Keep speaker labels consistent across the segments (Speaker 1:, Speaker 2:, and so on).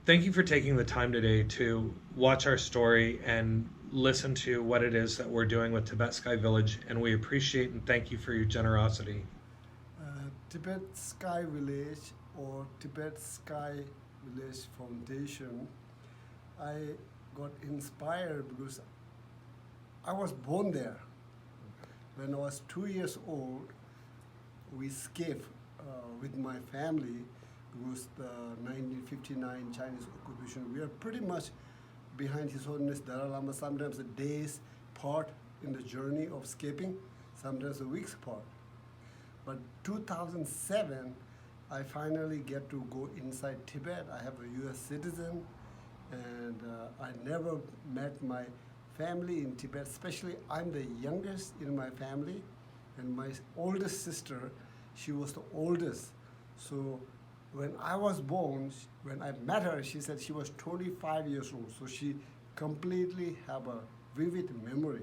Speaker 1: Thank you for taking the time today to watch our story and listen to what it is that we're doing with Tibet Sky Village, and we appreciate and thank you for your generosity.
Speaker 2: Tibet Sky Village or Tibet Sky Village Foundation, I got inspired because I was born there. When I was 2 years old, we escaped with my family because the 1959 Chinese occupation. We are pretty much behind His Holiness Dalai Lama, sometimes a day's part in the journey of escaping, sometimes a week's part. But 2007, I finally get to go inside Tibet. I have a U.S. citizen, and I never met my family in Tibet. Especially, I'm the youngest in my family, and my oldest sister, she was the oldest. So when I was born, when I met her, she said she was 25 years old. So she completely have a vivid memory.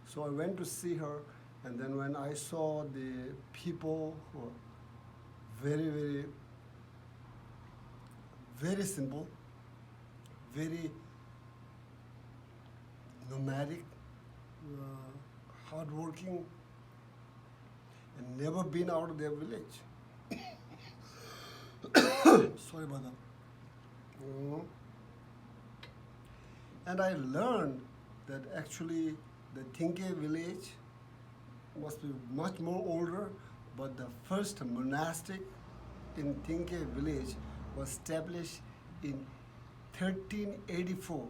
Speaker 2: So I went to see her, and then when I saw the people who are very, very, very simple, very nomadic, hardworking, and never been out of their village. Sorry about that. Mhm. And I learned that actually the Tinke village must be much more older, but the first monastic in Tinke village was established in 1384,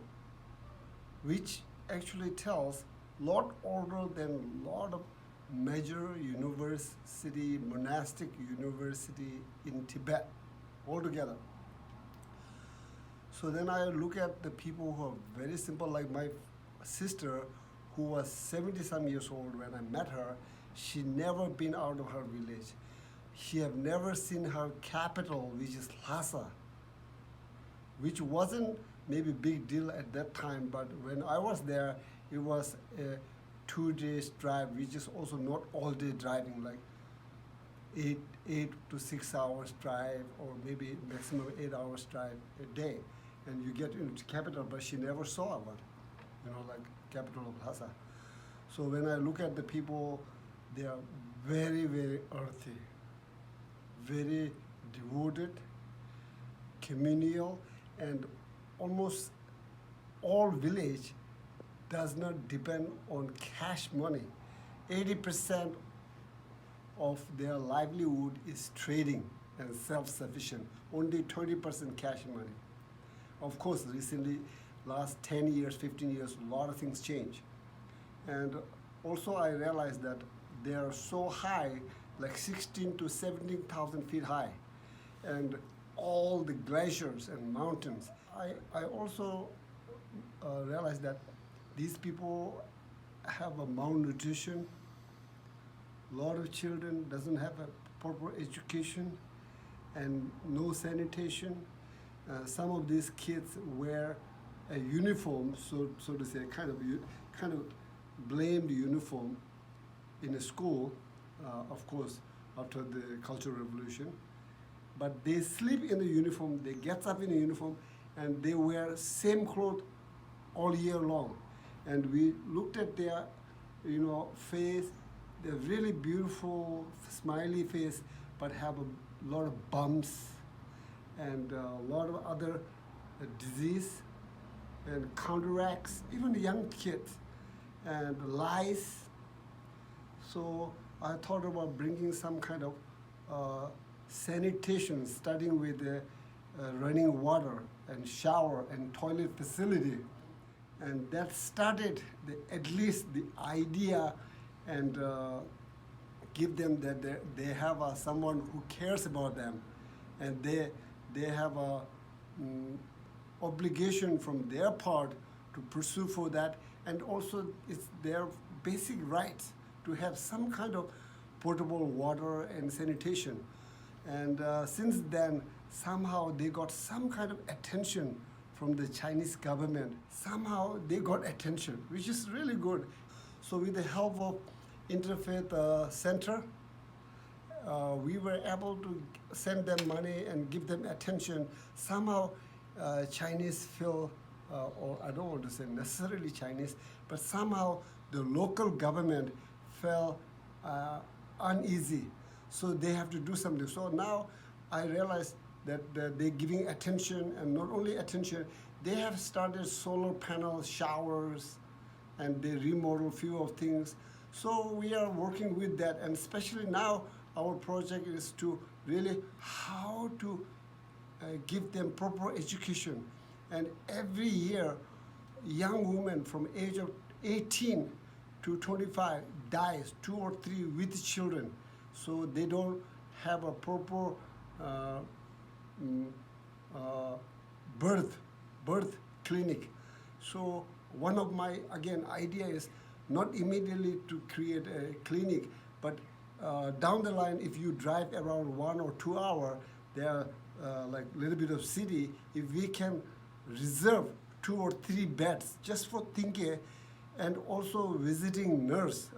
Speaker 2: which actually tells lot older than lot of major university, monastic university in Tibet altogether. So then I look at the people who are very simple, like my sister, who was 70 some years old when I met her. She never been out of her village. She have never seen her capital, which is Lhasa, which wasn't maybe big deal at that time, but when I was there, it was a 2 days drive, which is also not all day driving, like eight to 6 hours drive, or maybe maximum 8 hours drive a day, and you get into capital. But she never saw one, like capital of Lhasa. So when I look at the people, they are very, very earthy, very devoted, communal, and almost all village does not depend on cash money. 80% of their livelihood is trading and self-sufficient. Only 20% cash money. Of course, recently, last 10 years, 15 years, a lot of things change. And also I realized that they are so high, like 16 to 17,000 feet high, and all the glaciers and mountains. I also realized that these people have a malnutrition. A lot of children doesn't have a proper education and no sanitation. Some of these kids wear a uniform, so to say, kind of blamed uniform in a school, of course, after the Cultural Revolution. But they sleep in the uniform, they get up in a uniform, and they wear same clothes all year long. And we looked at their, face. They're really beautiful, smiley face, but have a lot of bumps and a lot of other disease and cataracts, even young kids, and lice. So I thought about bringing some kind of sanitation, starting with running water and shower and toilet facility. And that started at least the idea, and give them that they have someone who cares about them, and they have a obligation from their part to pursue for that, and also it's their basic right to have some kind of potable water and sanitation. And since then, somehow they got some kind of attention from the Chinese government. Somehow they got attention, which is really good. So with the help of Interfaith Center, we were able to send them money and give them attention. Somehow Chinese feel, or I don't want to say necessarily Chinese, but somehow the local government felt uneasy. So they have to do something. So now I realize that they're giving attention, and not only attention, they have started solar panel showers, and they remodel few of things. So we are working with that, and especially now our project is to really how to give them proper education. And every year, young women from age of 18 to 25 dies, 2 or 3 with children. So they don't have a proper uh, mm, uh, birth clinic. So one of my again idea is not immediately to create a clinic, but down the line, if you drive around 1 or 2 hours, there are like little bit of city. If we can reserve 2 or 3 beds just for thinking, and also visiting nurse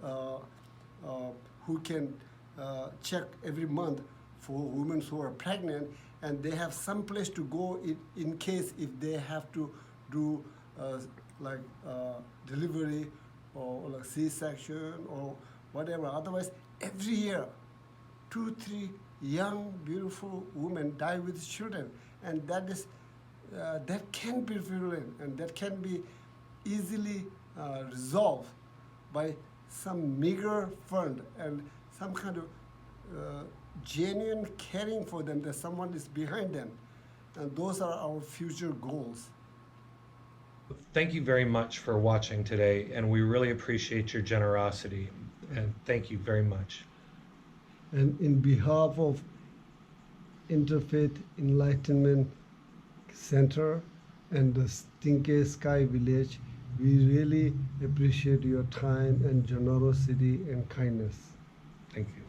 Speaker 2: who can check every month for women who are pregnant, and they have some place to go in case if they have to do like delivery or like C-section or whatever. Otherwise, every year, 2, 3 young, beautiful women die with children, and that is that can be prevalent, and that can be easily resolved by some meager fund and some kind of genuine caring for them, that someone is behind them, and those are our future goals.
Speaker 1: Thank you very much for watching today, and we really appreciate your generosity. And thank you very much.
Speaker 2: And in behalf of Interfaith Enlightenment Center and the Stinky Sky Village, we really appreciate your time and generosity and kindness.
Speaker 1: Thank you.